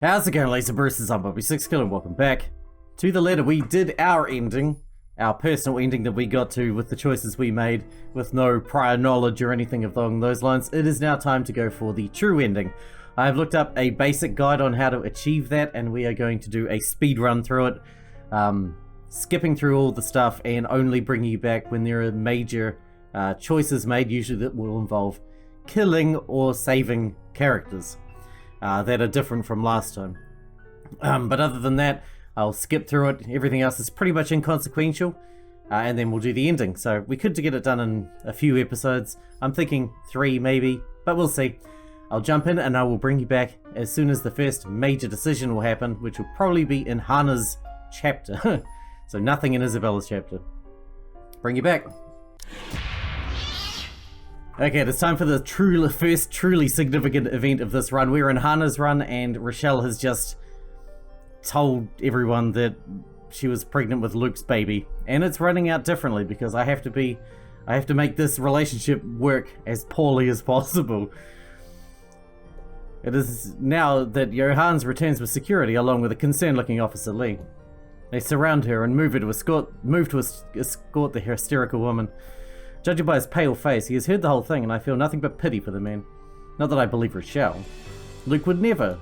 How's it going, Laser Bruces? I'm Bobby Sixkilla and welcome back. To the letter, we did our ending, our personal ending that we got to with the choices we made with no prior knowledge or anything along those lines. It is now time to go for the true ending. I have looked up a basic guide on how to achieve that, and we are going to do a speed run through it, skipping through all the stuff and only bringing you back when there are major choices made, usually that will involve killing or saving characters that are different from last time. But other than that, I'll skip through it. Everything else is pretty much inconsequential, and then we'll do the ending. So we could get it done in a few episodes. I'm thinking 3 maybe, but we'll see. I'll jump in and I will bring you back as soon as the first major decision will happen, which will probably be in Hannah's chapter. So nothing in Isabella's chapter. Bring you back. Okay, it's time for the first truly significant event of this run. We're in Hannah's run, and Rochelle has just told everyone that she was pregnant with Luke's baby. And it's running out differently because I have to make this relationship work as poorly as possible. It is now that Johannes returns with security along with a concerned-looking Officer Lee. They surround her and move to escort the hysterical woman. Judging by his pale face, he has heard the whole thing, and I feel nothing but pity for the man. Not that I believe Rochelle. Luke would never.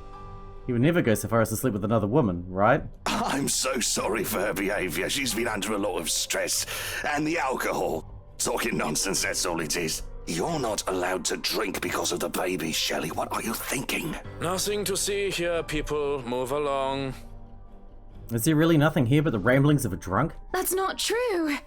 He would never go so far as to sleep with another woman, right? I'm so sorry for her behaviour. She's been under a lot of stress. And the alcohol. Talking nonsense, that's all it is. You're not allowed to drink because of the baby, Shelley. What are you thinking? Nothing to see here, people. Move along. Is there really nothing here but the ramblings of a drunk? That's not true.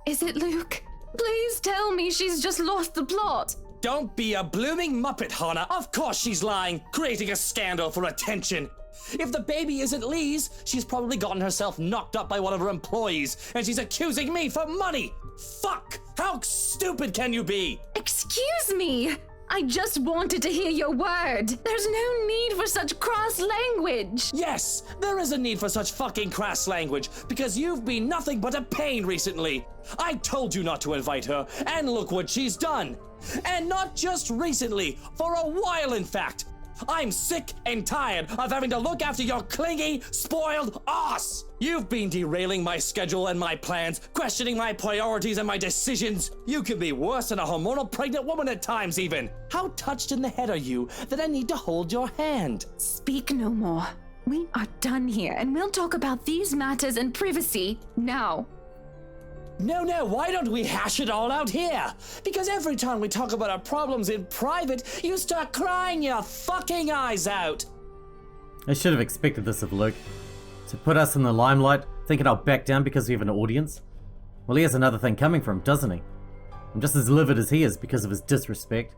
Is it, Luke? Please tell me she's just lost the plot. Don't be a blooming muppet, Hannah. Of course she's lying, creating a scandal for attention. If the baby isn't Lee's, she's probably gotten herself knocked up by one of her employees, and she's accusing me for money. Fuck! How stupid can you be? Excuse me. I just wanted to hear your word. There's no need for such crass language. Yes, there is a need for such fucking crass language, because you've been nothing but a pain recently. I told you not to invite her, and look what she's done. And not just recently, for a while in fact. I'm sick and tired of having to look after your clingy, spoiled ass. You've been derailing my schedule and my plans, questioning my priorities and my decisions. You can be worse than a hormonal pregnant woman at times even. How touched in the head are you that I need to hold your hand? Speak no more. We are done here, and we'll talk about these matters in privacy now. No, why don't we hash it all out here? Because every time we talk about our problems in private, you start crying your fucking eyes out. I should have expected this of Luke. To put us in the limelight, thinking I'll back down because we have an audience? Well, he has another thing coming for him, doesn't he? I'm just as livid as he is because of his disrespect.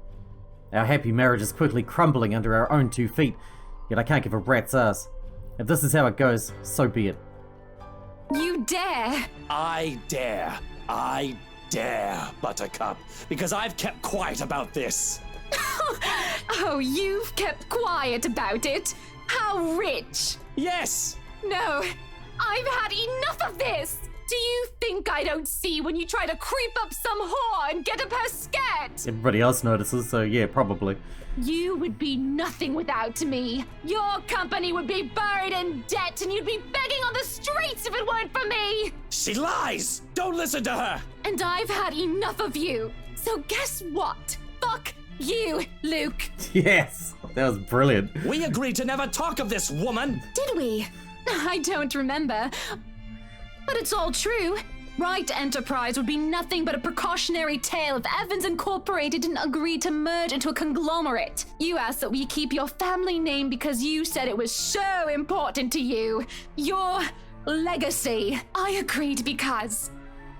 Our happy marriage is quickly crumbling under our own 2 feet, yet I can't give a rat's ass. If this is how it goes, so be it. You dare! I dare, Buttercup, because I've kept quiet about this. Oh, you've kept quiet about it? How rich! Yes! No, I've had enough of this! Do you think I don't see when you try to creep up some whore and get up her skirt? Everybody else notices, so yeah, probably. You would be nothing without me. Your company would be buried in debt and you'd be begging on the streets if it weren't for me. She lies! Don't listen to her! And I've had enough of you. So guess what? Fuck you, Luke. Yes, that was brilliant. We agreed to never talk of this woman! Did we? I don't remember. But it's all true. Wright Enterprise would be nothing but a precautionary tale if Evans Incorporated didn't agree to merge into a conglomerate. You asked that we keep your family name because you said it was so important to you. Your legacy. I agreed because,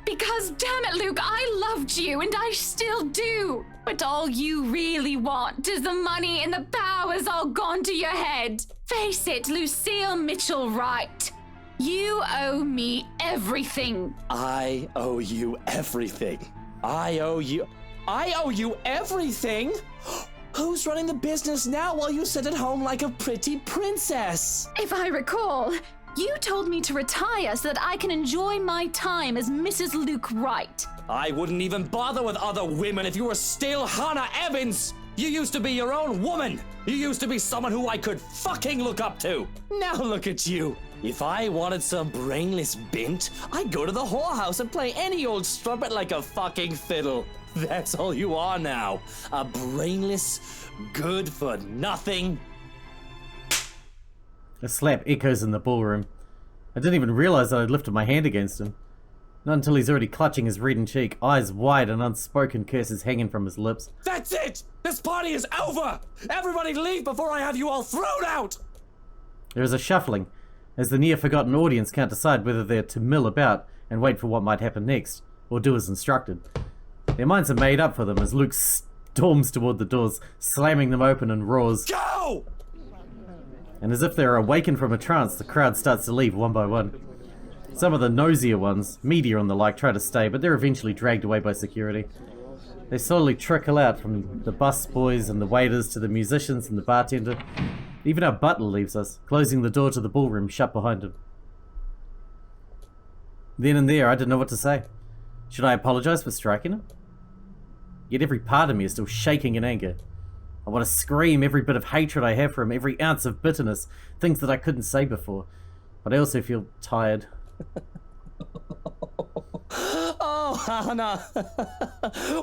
damn it, Luke, I loved you and I still do. But all you really want is the money and the power's all gone to your head. Face it, Lucille Mitchell Wright. You owe me everything. I owe you everything. I owe you everything? Who's running the business now while you sit at home like a pretty princess? If I recall, you told me to retire so that I can enjoy my time as Mrs. Luke Wright. I wouldn't even bother with other women if you were still Hannah Evans. You used to be your own woman. You used to be someone who I could fucking look up to. Now look at you. If I wanted some brainless bint, I'd go to the whorehouse and play any old strumpet like a fucking fiddle. That's all you are now. A brainless, good-for-nothing. A slap echoes in the ballroom. I didn't even realize that I'd lifted my hand against him. Not until he's already clutching his reddened cheek, eyes wide and unspoken curses hanging from his lips. That's it! This party is over! Everybody leave before I have you all thrown out! There is a shuffling, as the near-forgotten audience can't decide whether they're to mill about and wait for what might happen next, or do as instructed. Their minds are made up for them as Luke storms toward the doors, slamming them open and roars, Go! and as if they're awakened from a trance, the crowd starts to leave one by one. Some of the nosier ones, media and the like, try to stay, but they're eventually dragged away by security. They slowly trickle out, from the bus boys and the waiters to the musicians and the bartender. Even our butler leaves us, closing the door to the ballroom shut behind him. Then and there, I didn't know what to say. Should I apologize for striking him? Yet every part of me is still shaking in anger. I want to scream every bit of hatred I have for him, every ounce of bitterness, things that I couldn't say before. But I also feel tired. Oh, Hannah.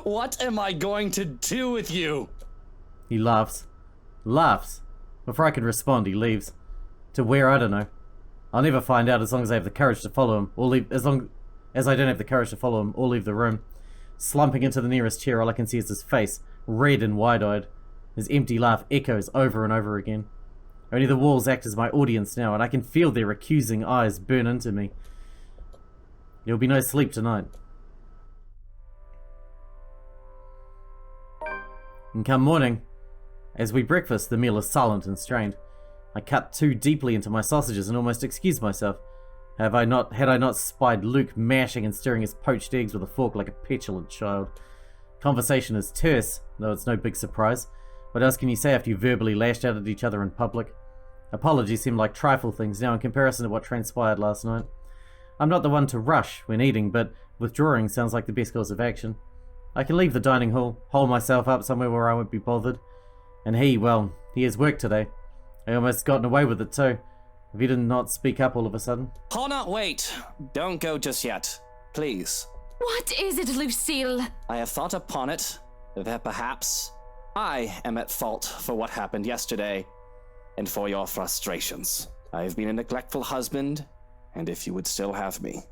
What am I going to do with you? He laughs. Laughs. Before I can respond, he leaves. To where, I don't know. I'll never find out as long as I have the courage to follow him, or leave, as long as I don't have the courage to follow him, or leave the room. Slumping into the nearest chair, all I can see is his face, red and wide-eyed. His empty laugh echoes over and over again. Only the walls act as my audience now, and I can feel their accusing eyes burn into me. There'll be no sleep tonight. And come morning, as we breakfast, the meal is silent and strained. I cut too deeply into my sausages and almost excuse myself. Had I not spied Luke mashing and stirring his poached eggs with a fork like a petulant child. Conversation is terse, though it's no big surprise. What else can you say after you verbally lashed out at each other in public? Apologies seem like trifle things now in comparison to what transpired last night. I'm not the one to rush when eating, but withdrawing sounds like the best course of action. I can leave the dining hall, hole myself up somewhere where I won't be bothered. And he has work today. I almost gotten away with it too. If he did not speak up all of a sudden. Hannah, wait. Don't go just yet. Please. What is it, Lucille? I have thought upon it that perhaps I am at fault for what happened yesterday and for your frustrations. I have been a neglectful husband, and if you would still have me,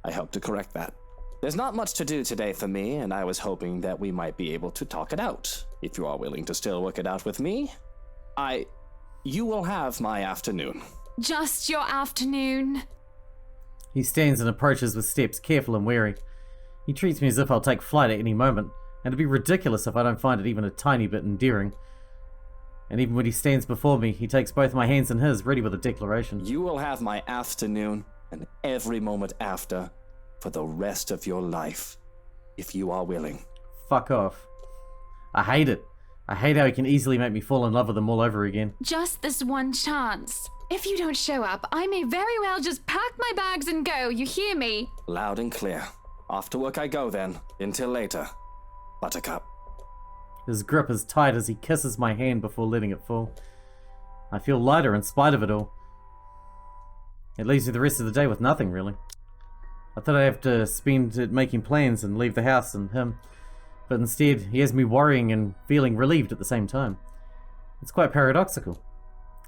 I hope to correct that. There's not much to do today for me, and I was hoping that we might be able to talk it out. If you are willing to still work it out with me, you will have my afternoon. Just your afternoon. He stands and approaches with steps, careful and wary. He treats me as if I'll take flight at any moment, and it'd be ridiculous if I don't find it even a tiny bit endearing. And even when he stands before me, he takes both my hands in his, ready with a declaration. You will have my afternoon and every moment after for the rest of your life, if you are willing. Fuck off. I hate it. I hate how he can easily make me fall in love with him all over again. Just this one chance. If you don't show up, I may very well just pack my bags and go, you hear me? Loud and clear. Off to work I go then. Until later. Buttercup. His grip is tight as he kisses my hand before letting it fall. I feel lighter in spite of it all. It leaves me the rest of the day with nothing, really. I thought I'd have to spend it making plans and leave the house and him, but instead he has me worrying and feeling relieved at the same time. It's quite paradoxical.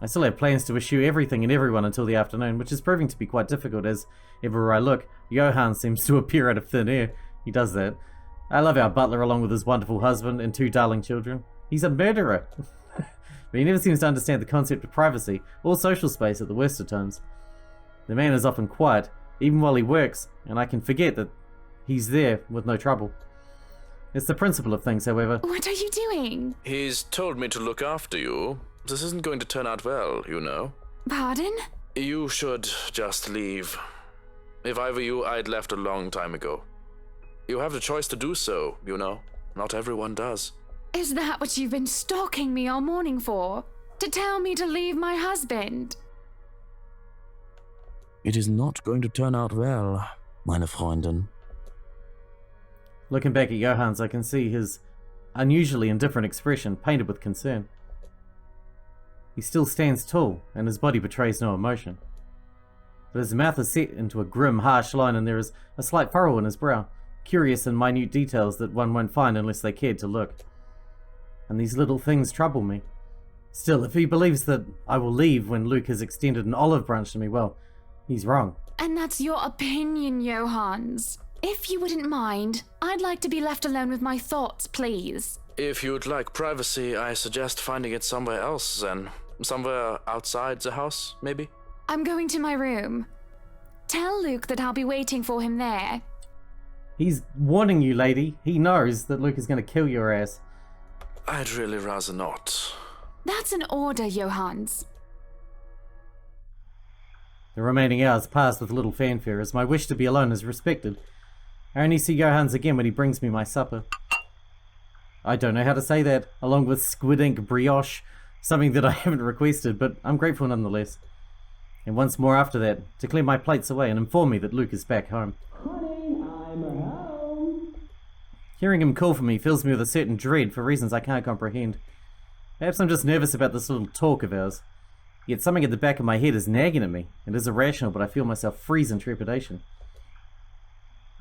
I still have plans to eschew everything and everyone until the afternoon, which is proving to be quite difficult as, everywhere I look, Johan seems to appear out of thin air. He does that. I love our butler along with his wonderful husband and 2 darling children. He's a murderer. But he never seems to understand the concept of privacy or social space at the worst of times. The man is often quiet, even while he works, and I can forget that he's there with no trouble. It's the principle of things, however. What are you doing? He's told me to look after you. This isn't going to turn out well, you know. Pardon? You should just leave. If I were you, I'd left a long time ago. You have the choice to do so, you know. Not everyone does. Is that what you've been stalking me all morning for? To tell me to leave my husband? It is not going to turn out well, meine Freundin. Looking back at Johans, I can see his unusually indifferent expression painted with concern. He still stands tall, and his body betrays no emotion. But his mouth is set into a grim, harsh line, and there is a slight furrow in his brow, curious and minute details that one won't find unless they cared to look. And these little things trouble me. Still, if he believes that I will leave when Luke has extended an olive branch to me, well, he's wrong. And that's your opinion, Johans. If you wouldn't mind, I'd like to be left alone with my thoughts, please. If you'd like privacy, I suggest finding it somewhere else then. Somewhere outside the house, maybe? I'm going to my room. Tell Luke that I'll be waiting for him there. He's warning you, lady. He knows that Luke is going to kill your ass. I'd really rather not. That's an order, Johans. The remaining hours pass with little fanfare as my wish to be alone is respected. I only see Johans again when he brings me my supper. I don't know how to say that, along with squid ink brioche, something that I haven't requested, but I'm grateful nonetheless. And once more after that, to clear my plates away and inform me that Luke is back home. Honey, I'm home. Hearing him call for me fills me with a certain dread for reasons I can't comprehend. Perhaps I'm just nervous about this little talk of ours. Yet something at the back of my head is nagging at me. It is irrational, but I feel myself freeze in trepidation.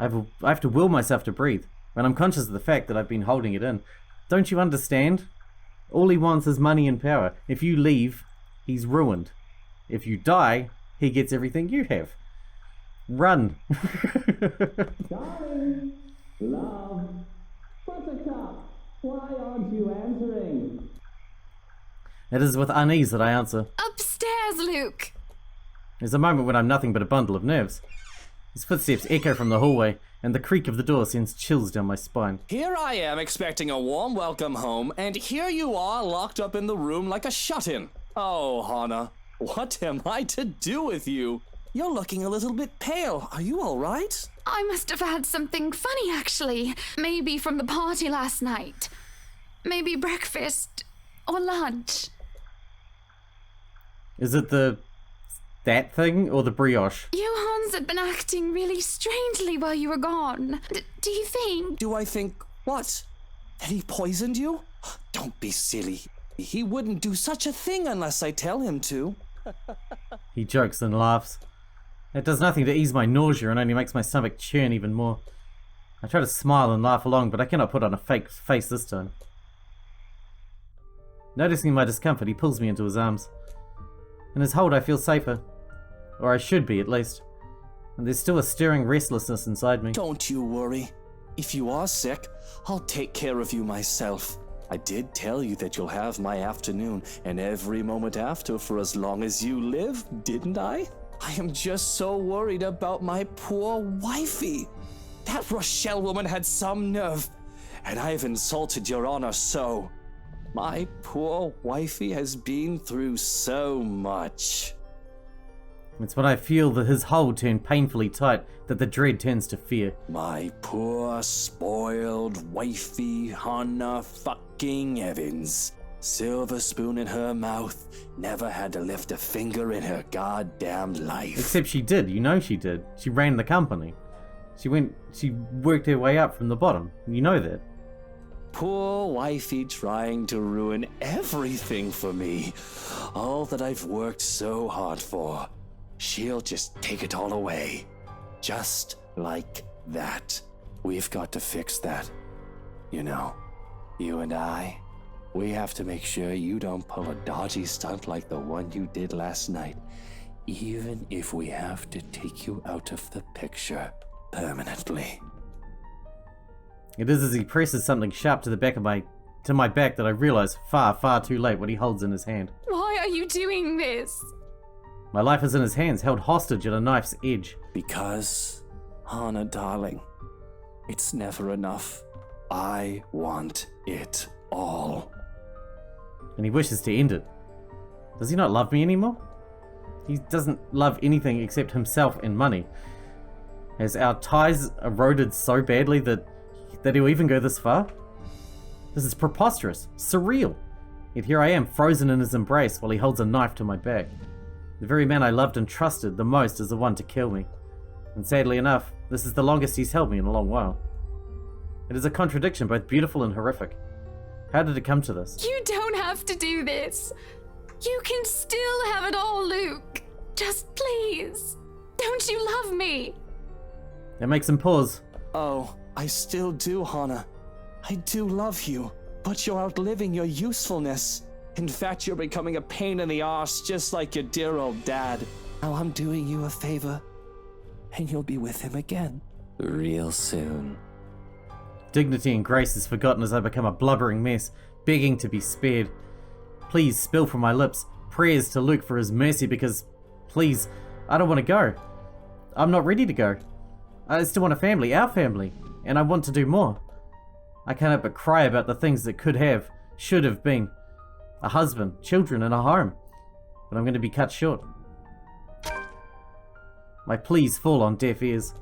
I have to will myself to breathe, when I'm conscious of the fact that I've been holding it in. Don't you understand? All he wants is money and power. If you leave, he's ruined. If you die, he gets everything you have. Run. Darling, love, Buttercup, why aren't you answering? It is with unease that I answer. Upstairs, Luke! There's a moment when I'm nothing but a bundle of nerves. His footsteps echo from the hallway, and the creak of the door sends chills down my spine. Here I am expecting a warm welcome home, and here you are locked up in the room like a shut-in. Oh, Hannah, what am I to do with you? You're looking a little bit pale. Are you all right? I must have had something funny, actually. Maybe from the party last night. Maybe breakfast or lunch. Is it that thing or the brioche? Johans had been acting really strangely while you were gone. Do you think? Do I think what? That he poisoned you? Don't be silly. He wouldn't do such a thing unless I tell him to. He jokes and laughs. It does nothing to ease my nausea and only makes my stomach churn even more. I try to smile and laugh along, but I cannot put on a fake face this time. Noticing my discomfort, he pulls me into his arms. In his hold I feel safer. Or I should be, at least. And there's still a stirring restlessness inside me. Don't you worry. If you are sick, I'll take care of you myself. I did tell you that you'll have my afternoon and every moment after for as long as you live, didn't I? I am just so worried about my poor wifey. That Rochelle woman had some nerve, and I've insulted your honor so. My poor wifey has been through so much. It's when I feel that his hold turn painfully tight that the dread turns to fear. My poor, spoiled wifey, Hannah fucking Evans. Silver spoon in her mouth, never had to lift a finger in her goddamn life. Except she did, you know she did. She ran the company. She worked her way up from the bottom. You know that. Poor wifey trying to ruin everything for me. All that I've worked so hard for. She'll just take it all away. Just like that. We've got to fix that. You know, you and I, we have to make sure you don't pull a dodgy stunt like the one you did last night. Even if we have to take you out of the picture permanently. It is as he presses something sharp to the back of my back that I realize far, far too late what he holds in his hand. Why are you doing this? My life is in his hands, held hostage at a knife's edge. Because, Hannah darling, it's never enough. I want it all. And he wishes to end it. Does he not love me anymore? He doesn't love anything except himself and money. Has our ties eroded so badly that he'll even go this far? This is preposterous, surreal. Yet here I am, frozen in his embrace while he holds a knife to my back. The very man I loved and trusted the most is the one to kill me. And sadly enough, this is the longest he's held me in a long while. It is a contradiction both beautiful and horrific. How did it come to this? You don't have to do this. You can still have it all, Luke. Just please. Don't you love me? It makes him pause. Oh, I still do, Hannah. I do love you, but you're outliving your usefulness. In fact, you're becoming a pain in the arse, just like your dear old dad. Now I'm doing you a favor, and you'll be with him again. Real soon. Dignity and grace is forgotten as I become a blubbering mess, begging to be spared. Please spill from my lips prayers to Luke for his mercy because, please, I don't want to go. I'm not ready to go. I still want a family, our family, and I want to do more. I can't help but cry about the things that could have, should have been. A husband, children, and a home. But I'm going to be cut short. My pleas fall on deaf ears.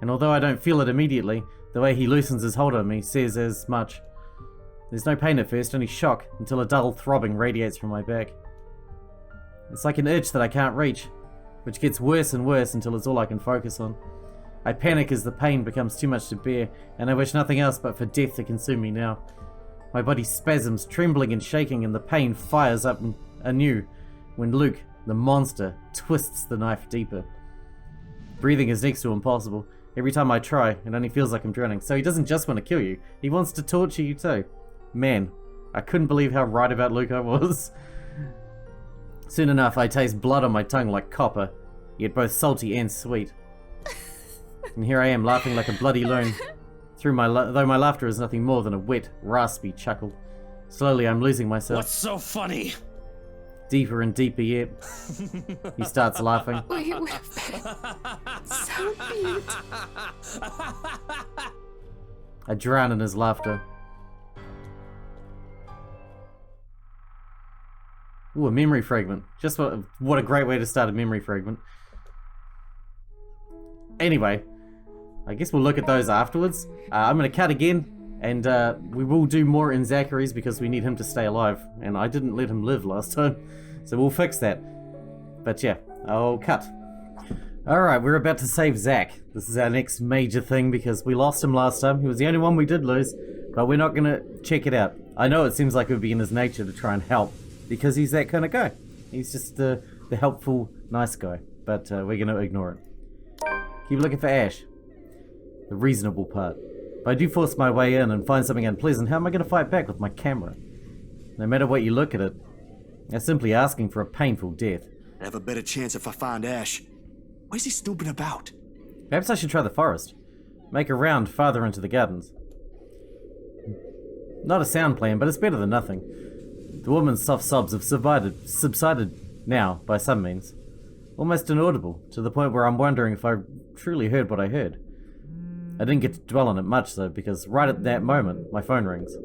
And although I don't feel it immediately, the way he loosens his hold on me says as much. There's no pain at first, only shock, until a dull throbbing radiates from my back. It's like an itch that I can't reach, which gets worse and worse until it's all I can focus on. I panic as the pain becomes too much to bear, and I wish nothing else but for death to consume me now. My body spasms, trembling and shaking, and the pain fires up anew when Luke, the monster, twists the knife deeper. Breathing is next to impossible. Every time I try, it only feels like I'm drowning. So he doesn't just want to kill you, he wants to torture you too. Man, I couldn't believe how right about Luke I was. Soon enough, I taste blood on my tongue like copper, yet both salty and sweet. And here I am, laughing like a bloody loon. Though my laughter is nothing more than a wet, raspy chuckle. Slowly, I'm losing myself. What's so funny? Deeper and deeper yet. He starts laughing. We were so cute. I drown in his laughter. Ooh, a memory fragment. Just what a great way to start a memory fragment. Anyway, I guess we'll look at those afterwards. I'm going to cut again, and we will do more in Zachary's because we need him to stay alive, and I didn't let him live last time, so we'll fix that. But yeah, I'll cut. Alright, we're about to save Zach. This is our next major thing because we lost him last time. He was the only one we did lose, but we're not going to check it out. I know it seems like it would be in his nature to try and help, because he's that kind of guy. He's just the helpful, nice guy, but we're going to ignore it. Keep looking for Ash. The reasonable part. If I do force my way in and find something unpleasant, how am I going to fight back with my camera? No matter what you look at it, they're simply asking for a painful death. I have a better chance if I find Ash. What is he snooping about? Perhaps I should try the forest. Make a round farther into the gardens. Not a sound plan, but it's better than nothing. The woman's soft sobs have subsided now, by some means. Almost inaudible, to the point where I'm wondering if I truly heard what I heard. I didn't get to dwell on it much though, because right at that moment, my phone rings.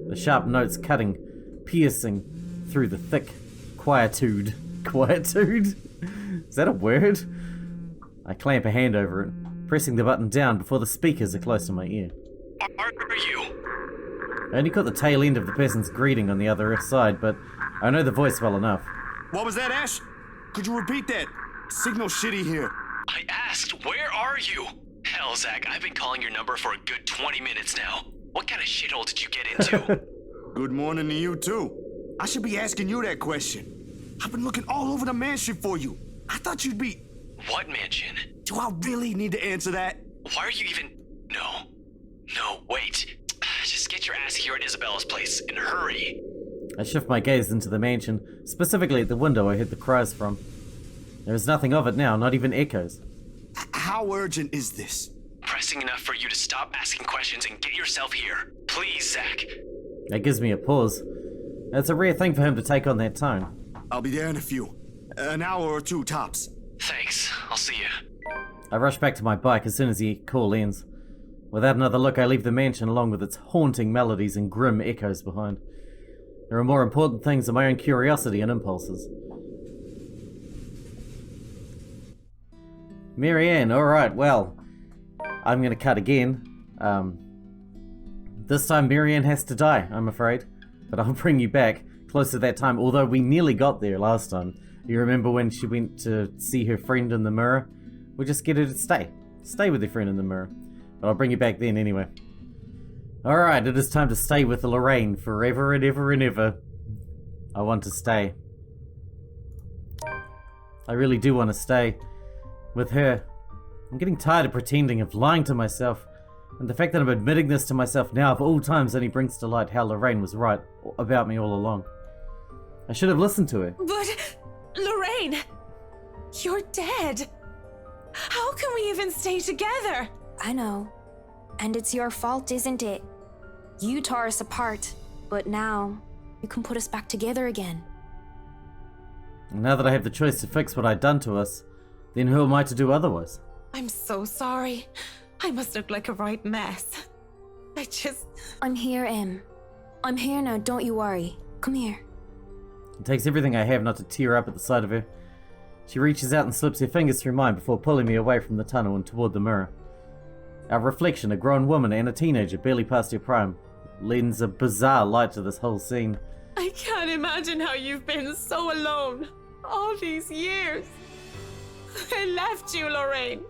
The sharp notes cutting, piercing through the thick quietude. Quietude? Is that a word? I clamp a hand over it, pressing the button down before the speakers are close to my ear. Are you? I only caught the tail end of the person's greeting on the other side, but I know the voice well enough. What was that, Ash? Could you repeat that? Signal shitty here. I asked, where are you? Hell, Zach, I've been calling your number for a good 20 minutes now. What kind of shithole did you get into? Good morning to you, too. I should be asking you that question. I've been looking all over the mansion for you. I thought you'd be... What mansion? Do I really need to answer that? Why are you even... No, wait. Just get your ass here at Isabella's place, and hurry. I shift my gaze into the mansion, specifically at the window I heard the cries from. There is nothing of it now, not even echoes. How urgent is this? Pressing enough for you to stop asking questions and get yourself here. Please, Zach. That gives me a pause. It's a rare thing for him to take on that tone. I'll be there in a few. An hour or two, tops. Thanks. I'll see you. I rush back to my bike as soon as the call ends. Without another look, I leave the mansion along with its haunting melodies and grim echoes behind. There are more important things than my own curiosity and impulses. Marianne, alright, well, I'm gonna cut again. This time Marianne has to die, I'm afraid. But I'll bring you back close to that time, although we nearly got there last time. You remember when she went to see her friend in the mirror? We'll just get her to stay. Stay with her friend in the mirror. But I'll bring you back then anyway. Alright, it is time to stay with Lorraine forever and ever and ever. I want to stay. I really do want to stay with her. I'm getting tired of pretending, of lying to myself. And the fact that I'm admitting this to myself now of all times only brings to light how Lorraine was right about me all along. I should have listened to her. But, Lorraine, you're dead. How can we even stay together? I know. And it's your fault, isn't it? You tore us apart, but now you can put us back together again. And now that I have the choice to fix what I'd done to us, then who am I to do otherwise? I'm so sorry. I must look like a right mess. I'm here, Em. I'm here now, don't you worry. Come here. It takes everything I have not to tear up at the sight of her. She reaches out and slips her fingers through mine before pulling me away from the tunnel and toward the mirror. Our reflection, a grown woman and a teenager barely past her prime, lends a bizarre light to this whole scene. I can't imagine how you've been so alone all these years. I left you, Lorraine.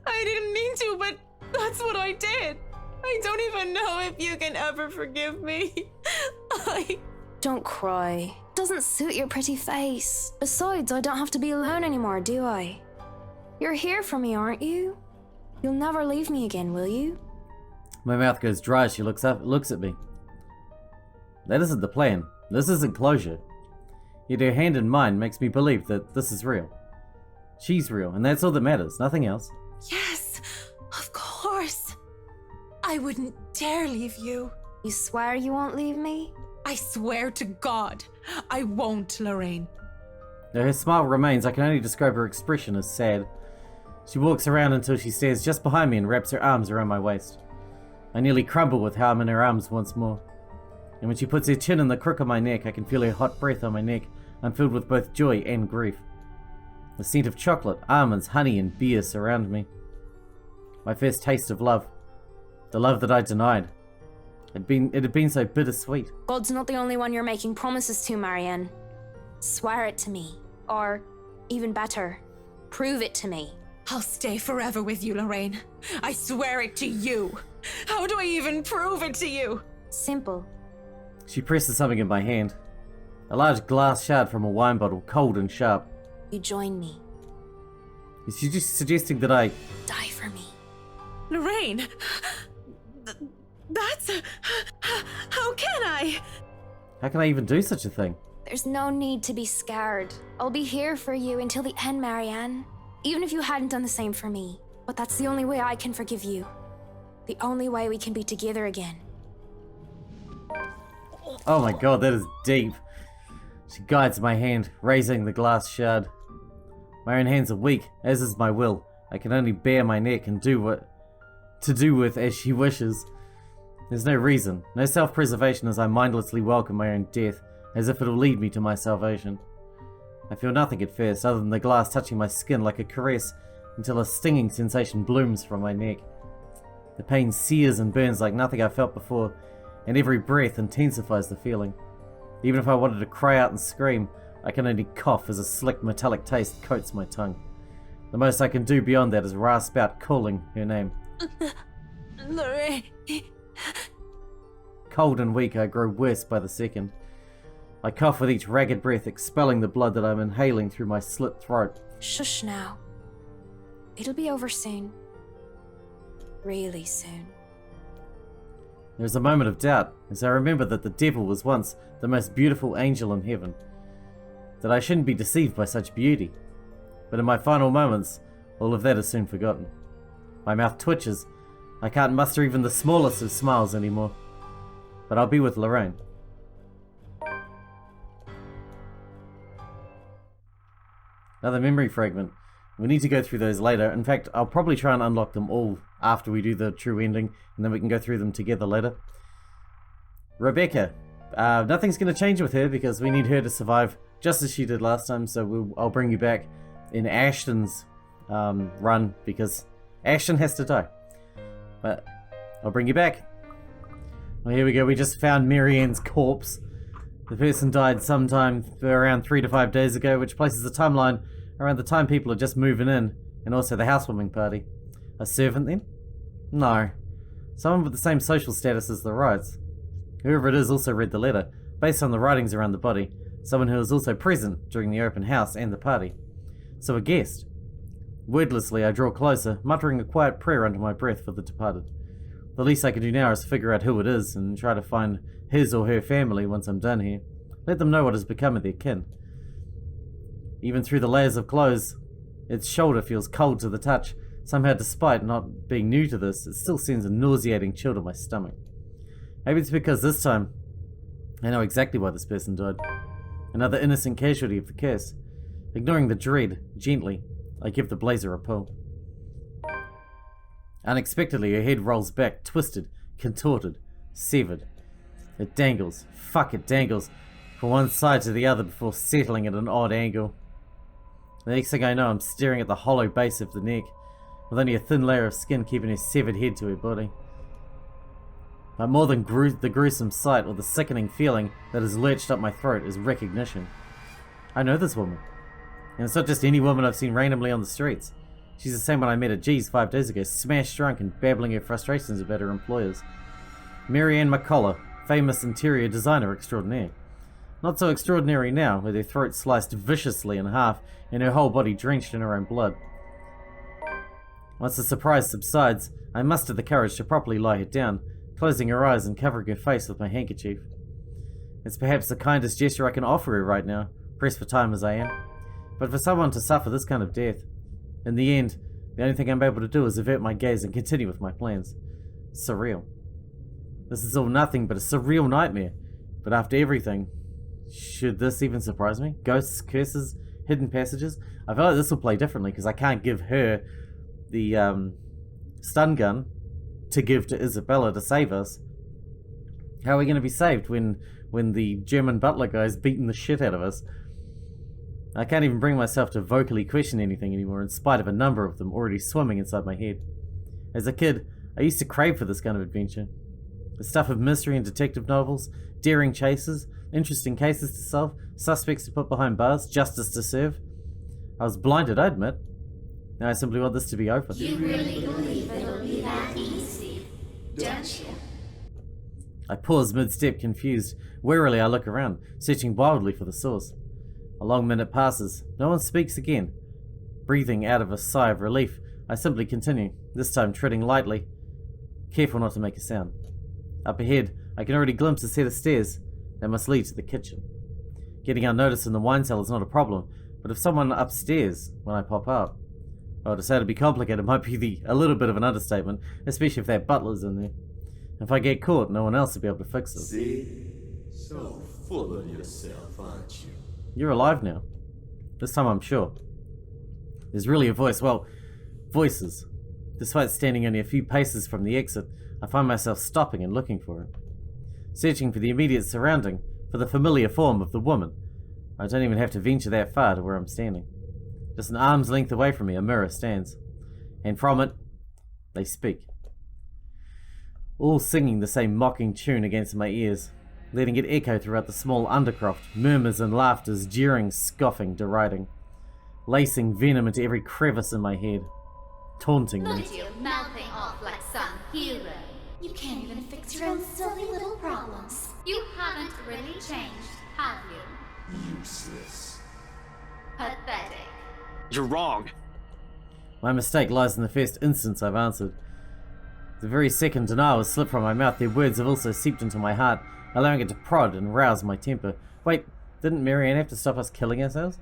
I didn't mean to, but that's what I did. I don't even know if you can ever forgive me. Don't cry. Doesn't suit your pretty face. Besides, I don't have to be alone anymore, do I? You're here for me, aren't you? You'll never leave me again, will you? My mouth goes dry as she looks at me. That isn't the plan. This isn't closure. Yet her hand in mine makes me believe that this is real. She's real, and that's all that matters, nothing else. Yes, of course. I wouldn't dare leave you. You swear you won't leave me? I swear to God, I won't, Lorraine. Though her smile remains, I can only describe her expression as sad. She walks around until she stands just behind me and wraps her arms around my waist. I nearly crumble with how I'm in her arms once more. And when she puts her chin in the crook of my neck, I can feel her hot breath on my neck. I'm filled with both joy and grief. The scent of chocolate, almonds, honey, and beer surround me. My first taste of love. The love that I denied. It had been so bittersweet. God's not the only one you're making promises to, Marianne. Swear it to me. Or, even better, prove it to me. I'll stay forever with you, Lorraine. I swear it to you. How do I even prove it to you? Simple. She presses something in my hand. A large glass shard from a wine bottle, cold and sharp. You join me. Is she just suggesting that I... Die for me. Lorraine! That's... How can I? How can I even do such a thing? There's no need to be scared. I'll be here for you until the end, Marianne. Even if you hadn't done the same for me. But that's the only way I can forgive you. The only way we can be together again. Oh my god, that is deep. She guides my hand, raising the glass shard. My own hands are weak, as is my will. I can only bare my neck and do with as she wishes. There's no reason, no self-preservation as I mindlessly welcome my own death, as if it'll lead me to my salvation. I feel nothing at first, other than the glass touching my skin like a caress, until a stinging sensation blooms from my neck. The pain sears and burns like nothing I've felt before, and every breath intensifies the feeling. Even if I wanted to cry out and scream, I can only cough as a slick metallic taste coats my tongue. The most I can do beyond that is rasp out calling her name. Lorraine. Cold and weak, I grow worse by the second. I cough with each ragged breath, expelling the blood that I'm inhaling through my slit throat. Shush now. It'll be over soon. Really soon. There's a moment of doubt, as I remember that the devil was once the most beautiful angel in heaven. That I shouldn't be deceived by such beauty. But in my final moments, all of that is soon forgotten. My mouth twitches. I can't muster even the smallest of smiles anymore. But I'll be with Lorraine. Another memory fragment. We need to go through those later. In fact, I'll probably try and unlock them all after we do the true ending, and then we can go through them together later. Rebecca. Nothing's going to change with her because we need her to survive just as she did last time, so I'll bring you back in Ashton's run because Ashton has to die. But I'll bring you back. Well, here we go. We just found Marianne's corpse. The person died sometime around 3 to 5 days ago, which places the timeline around the time people are just moving in, and also the housewarming party. A servant then? No. Someone with the same social status as the Wrights. Whoever it is also read the letter, based on the writings around the body. Someone who was also present during the open house and the party. So a guest. Wordlessly, I draw closer, muttering a quiet prayer under my breath for the departed. The least I can do now is figure out who it is and try to find his or her family once I'm done here. Let them know what has become of their kin. Even through the layers of clothes, its shoulder feels cold to the touch. Somehow, despite not being new to this, it still sends a nauseating chill to my stomach. Maybe it's because this time, I know exactly why this person died. Another innocent casualty of the curse. Ignoring the dread, gently, I give the blazer a pull. Unexpectedly, her head rolls back, twisted, contorted, severed. It dangles. Fuck, it dangles. From one side to the other before settling at an odd angle. The next thing I know, I'm staring at the hollow base of the neck, with only a thin layer of skin keeping her severed head to her body. But more than the gruesome sight or the sickening feeling that has lurched up my throat is recognition. I know this woman. And it's not just any woman I've seen randomly on the streets. She's the same one I met at G's 5 days ago, smashed drunk and babbling her frustrations about her employers. Marianne McCullough, famous interior designer extraordinaire. Not so extraordinary now, with her throat sliced viciously in half and her whole body drenched in her own blood. Once the surprise subsides, I muster the courage to properly lie her down, closing her eyes and covering her face with my handkerchief. It's perhaps the kindest gesture I can offer her right now, pressed for time as I am. But for someone to suffer this kind of death, in the end, the only thing I'm able to do is avert my gaze and continue with my plans. Surreal. This is all nothing but a surreal nightmare. But after everything, should this even surprise me? Ghosts, curses, hidden passages? I feel like this will play differently because I can't give her the stun gun to give to Isabella to save us. How are we going to be saved when the German butler guy's beating the shit out of us? I can't even bring myself to vocally question anything anymore, in spite of a number of them already swimming inside my head. As a kid, I used to crave for this kind of adventure. The stuff of mystery and detective novels, daring chases, interesting cases to solve, suspects to put behind bars, justice to serve. I was blinded, I admit. Now I simply want this to be over. You really believe it'll be that easy, don't you? I pause mid-step, confused. Warily I look around, searching wildly for the source. A long minute passes. No one speaks again. Breathing out of a sigh of relief, I simply continue, this time treading lightly, careful not to make a sound. Up ahead, I can already glimpse a set of stairs that must lead to the kitchen. Getting unnoticed in the wine cellar is not a problem, but if someone upstairs when I pop up, well, to say it'll be complicated might be a little bit of an understatement, especially if that butler's in there. If I get caught, no one else will be able to fix it. See? So full of yourself, aren't you? You're alive now. This time I'm sure. There's really a voice. Well, voices. Despite standing only a few paces from the exit, I find myself stopping and looking for it. Searching for the immediate surrounding, for the familiar form of the woman. I don't even have to venture that far to where I'm standing. Just an arm's length away from me, a mirror stands. And from it, they speak. All singing the same mocking tune against my ears, letting it echo throughout the small undercroft, murmurs and laughters, jeering, scoffing, deriding, lacing venom into every crevice in my head, taunting me. Look at you, mouthing off like some hero. You can't even fix your own silly little problems. You haven't really changed, have you? Useless. Pathetic. You're wrong. My mistake lies in the first instance I've answered. The very second denial has slipped from my mouth, their words have also seeped into my heart, allowing it to prod and rouse my temper. Wait, didn't Marianne have to stop us killing ourselves?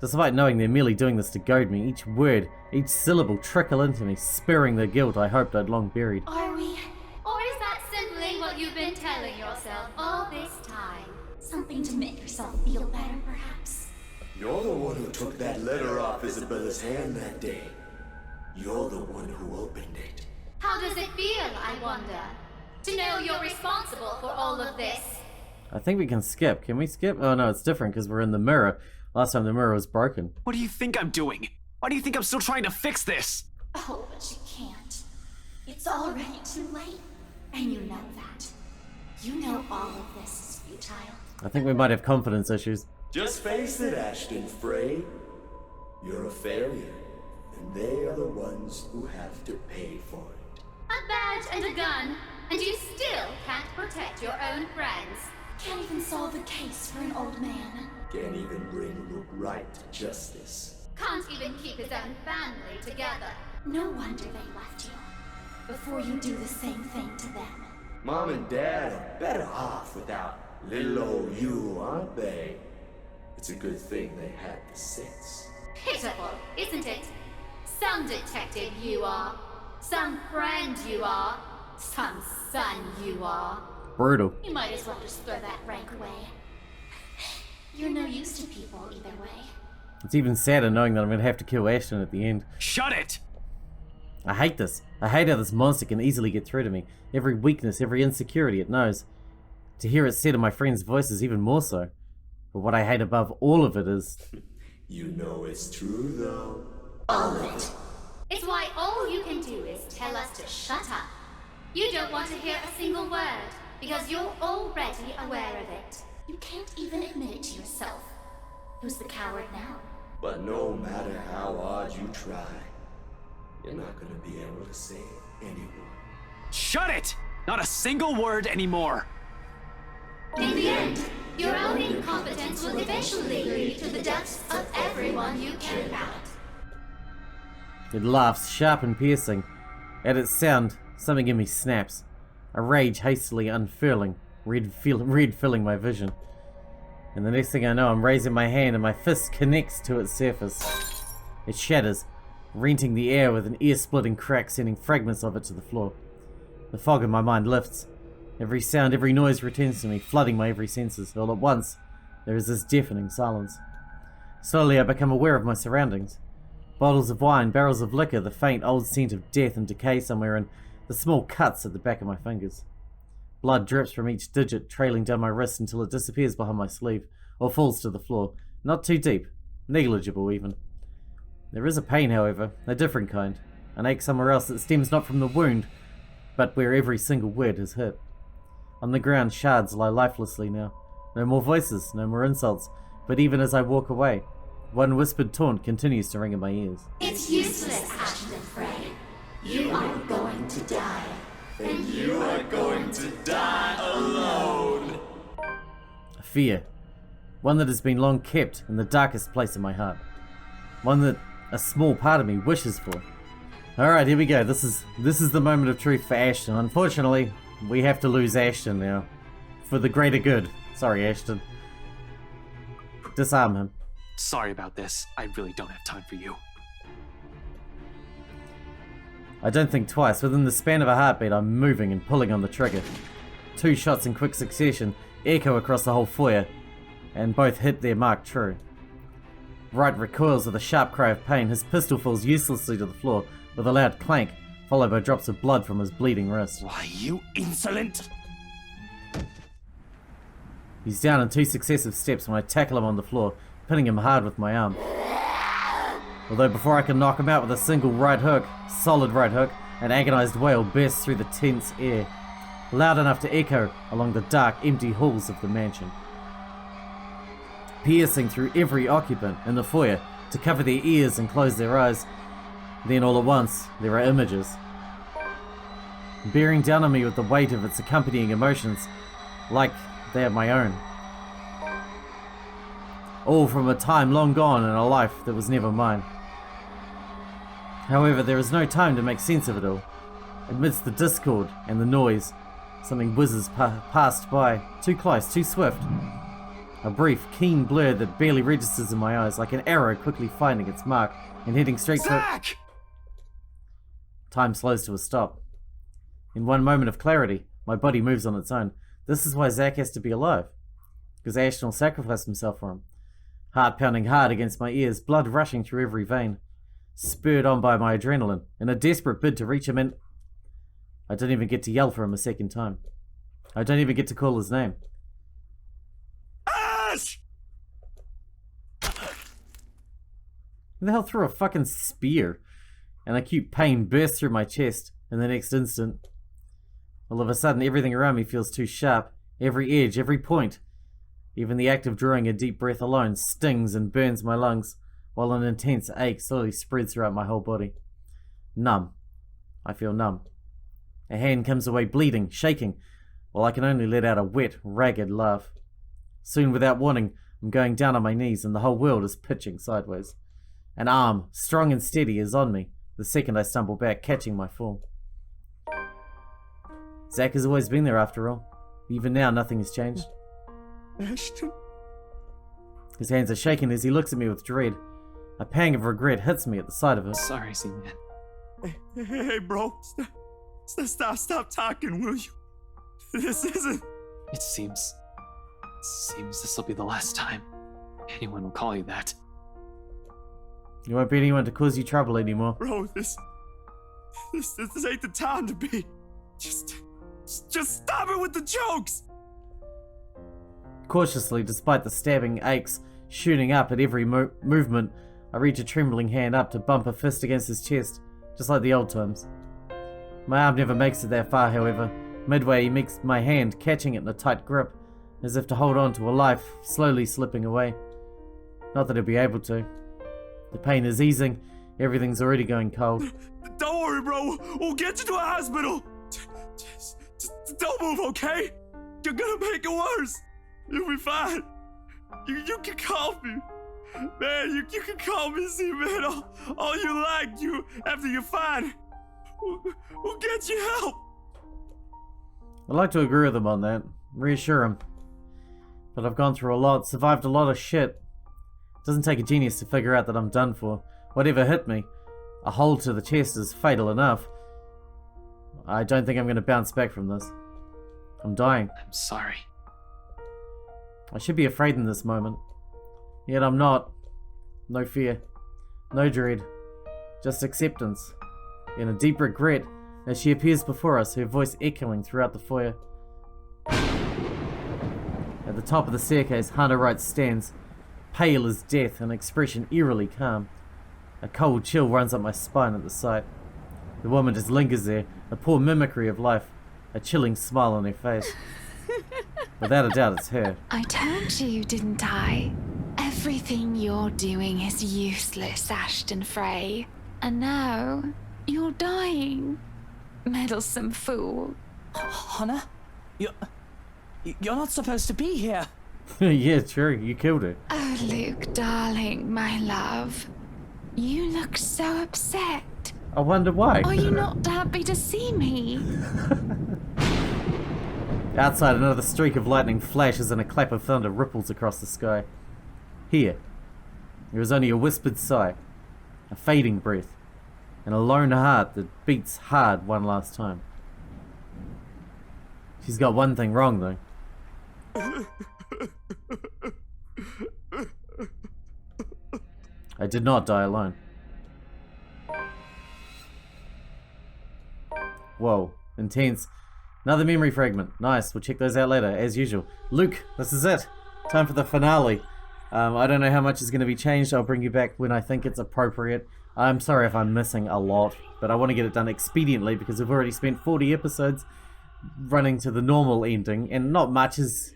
Despite knowing they're merely doing this to goad me, each word, each syllable trickle into me, spurring the guilt I hoped I'd long buried. Are we? Or is that simply what you've been telling yourself all this time? Something to make yourself feel better, perhaps? You're the one who took that letter off Isabella's hand that day. You're the one who opened it. How does it feel, I wonder? To know you're responsible for all of this? I think we can skip. Can we skip? Oh no, it's different because we're in the mirror. Last time the mirror was broken. What do you think I'm doing? Why do you think I'm still trying to fix this? Oh, but you can't. It's already too late. And you know that. You know all of this is futile. I think we might have confidence issues. Just face it, Ashton Frey. You're a failure, and they are the ones who have to pay for it. a badge and a gun, and you still can't protect your own friends. Can't even solve a case for an old man. Can't even bring Rook right to justice. Can't even keep his own family together. No wonder they left you. Before you do the same thing to them. Mom and Dad are better off without little old you, aren't they? It's a good thing they had the sense. Pitiful, isn't it? Some detective you are. Some friend you are. Some son you are. Brutal. You might as well just throw that rank away. You're no use to people either way. It's even sadder knowing that I'm gonna have to kill Ashton at the end. Shut it! I hate this. I hate how this monster can easily get through to me. Every weakness, every insecurity it knows. To hear it said in my friends' voices even more so. But what I hate above all of it is... You know it's true, though. All of it. It's why all you can do is tell us to shut up. You don't want to hear a single word, because you're already aware of it. You can't even admit it to yourself. Who's the coward now? But no matter how hard you try, you're not gonna be able to save anyone. Shut it! Not a single word anymore. In the end, your own incompetence will eventually lead to the deaths of everyone you care about. It laughs, sharp and piercing. At its sound, something in me snaps. A rage hastily unfurling, red filling my vision. And the next thing I know, I'm raising my hand and my fist connects to its surface. It shatters, renting the air with an ear-splitting crack, sending fragments of it to the floor. The fog in my mind lifts. Every sound, every noise returns to me, flooding my every senses. All at once, there is this deafening silence. Slowly I become aware of my surroundings. Bottles of wine, barrels of liquor, the faint old scent of death and decay somewhere, and the small cuts at the back of my fingers. Blood drips from each digit, trailing down my wrist until it disappears behind my sleeve, or falls to the floor. Not too deep, negligible even. There is a pain, however, a different kind. An ache somewhere else that stems not from the wound, but where every single word has hit. On the ground, shards lie lifelessly now. No more voices, no more insults, but even as I walk away, one whispered taunt continues to ring in my ears. It's useless, Ashton Frey. You are going to die. And you are going to die alone. A fear. One that has been long kept in the darkest place in my heart. One that a small part of me wishes for. Alright, here we go. This is the moment of truth for Ashton. Unfortunately, we have to lose Ashton now. For the greater good. Sorry, Ashton. Disarm him. Sorry about this. I really don't have time for you. I don't think twice. Within the span of a heartbeat, I'm moving and pulling on the trigger. 2 shots in quick succession echo across the whole foyer, and both hit their mark true. Wright recoils with a sharp cry of pain. His pistol falls uselessly to the floor with a loud clank, followed by drops of blood from his bleeding wrist. Why, you insolent! He's down in 2 successive steps when I tackle him on the floor, pinning him hard with my arm. Although before I can knock him out with a single right hook, solid right hook, an agonized wail bursts through the tense air, loud enough to echo along the dark, empty halls of the mansion, piercing through every occupant in the foyer to cover their ears and close their eyes. Then all at once, there are images, bearing down on me with the weight of its accompanying emotions, like they are my own. All from a time long gone and a life that was never mine. However, there is no time to make sense of it all. Amidst the discord and the noise, something whizzes past by, too close, too swift. A brief, keen blur that barely registers in my eyes, like an arrow quickly finding its mark and heading straight Zach! Time slows to a stop. In one moment of clarity, my body moves on its own. This is why Zach has to be alive. Because Ashton will sacrifice himself for him. Heart pounding hard against my ears, blood rushing through every vein. Spurred on by my adrenaline, in a desperate bid to reach him in... I don't even get to yell for him a second time. I don't even get to call his name. Ash! Who the hell threw a fucking spear? An acute pain bursts through my chest in the next instant. All of a sudden, everything around me feels too sharp. Every edge, every point. Even the act of drawing a deep breath alone stings and burns my lungs, while an intense ache slowly spreads throughout my whole body. Numb. I feel numb. Her hand comes away bleeding, shaking, while I can only let out a wet, ragged laugh. Soon, without warning, I'm going down on my knees and the whole world is pitching sideways. An arm, strong and steady, is on me the second I stumble back, catching my fall. Zack has always been there after all. Even now, nothing has changed. Ashton? His hands are shaking as he looks at me with dread. A pang of regret hits me at the sight of it. Sorry, Z-Man. Hey, bro. Stop talking, will you? This isn't... It seems this will be the last time anyone will call you that. You won't be anyone to cause you trouble anymore. Bro, this ain't the time to be. Just stop it with the jokes! Cautiously, despite the stabbing aches shooting up at every movement, I reach a trembling hand up to bump a fist against his chest, just like the old times. My arm never makes it that far, however. Midway, he makes my hand, catching it in a tight grip, as if to hold on to a life slowly slipping away. Not that he'll be able to. The pain is easing, everything's already going cold. Don't worry, bro. We'll get you to a hospital. Just don't move, okay? You're gonna make it worse. You'll be fine. You can call me. Man, you can call me, Z-Man, all you like, after you're fine. We'll get you help. I'd like to agree with him on that. Reassure him. But I've gone through a lot, survived a lot of shit. It doesn't take a genius to figure out that I'm done for. Whatever hit me, a hole to the chest is fatal enough. I don't think I'm going to bounce back from this. I'm dying. I'm sorry. I should be afraid in this moment. Yet I'm not. No fear. No dread. Just acceptance. And a deep regret as she appears before us, her voice echoing throughout the foyer. At the top of the staircase, Hannah Wright stands, pale as death, an expression eerily calm. A cold chill runs up my spine at the sight. The woman just lingers there, a poor mimicry of life, a chilling smile on her face. Without a doubt, it's her. I told you, didn't I? Everything you're doing is useless, Ashton Frey. And now, you're dying. Meddlesome fool. Hannah? You're not supposed to be here. Yeah, true. You killed her. Oh, Luke, darling, my love. You look so upset. I wonder why. Are you not happy to see me? Outside, another streak of lightning flashes and a clap of thunder ripples across the sky. Here, there is only a whispered sigh, a fading breath, and a lone heart that beats hard one last time. She's got one thing wrong, though. I did not die alone. Whoa, intense. Another memory fragment. Nice, we'll check those out later, as usual. Luke, this is it. Time for the finale. I don't know how much is going to be changed. I'll bring you back when I think it's appropriate. I'm sorry if I'm missing a lot, but I want to get it done expediently because we've already spent 40 episodes running to the normal ending, and not much is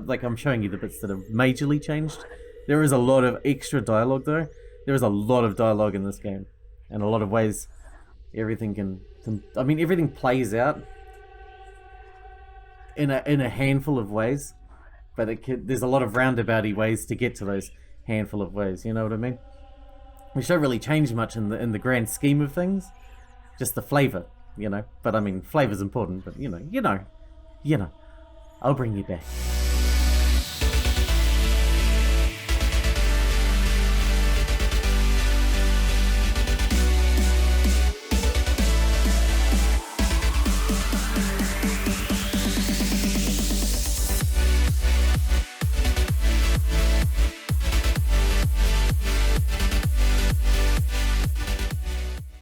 like, I'm showing you the bits that have majorly changed. There is a lot of extra dialogue, though. There is a lot of dialogue in this game, and a lot of ways everything can I mean, everything plays out in a handful of ways, but there's a lot of roundabouty ways to get to those handful of ways. You know what I mean? Which don't really change much in the grand scheme of things. Just the flavor, you know. But I mean, flavor's important. But you know. I'll bring you back.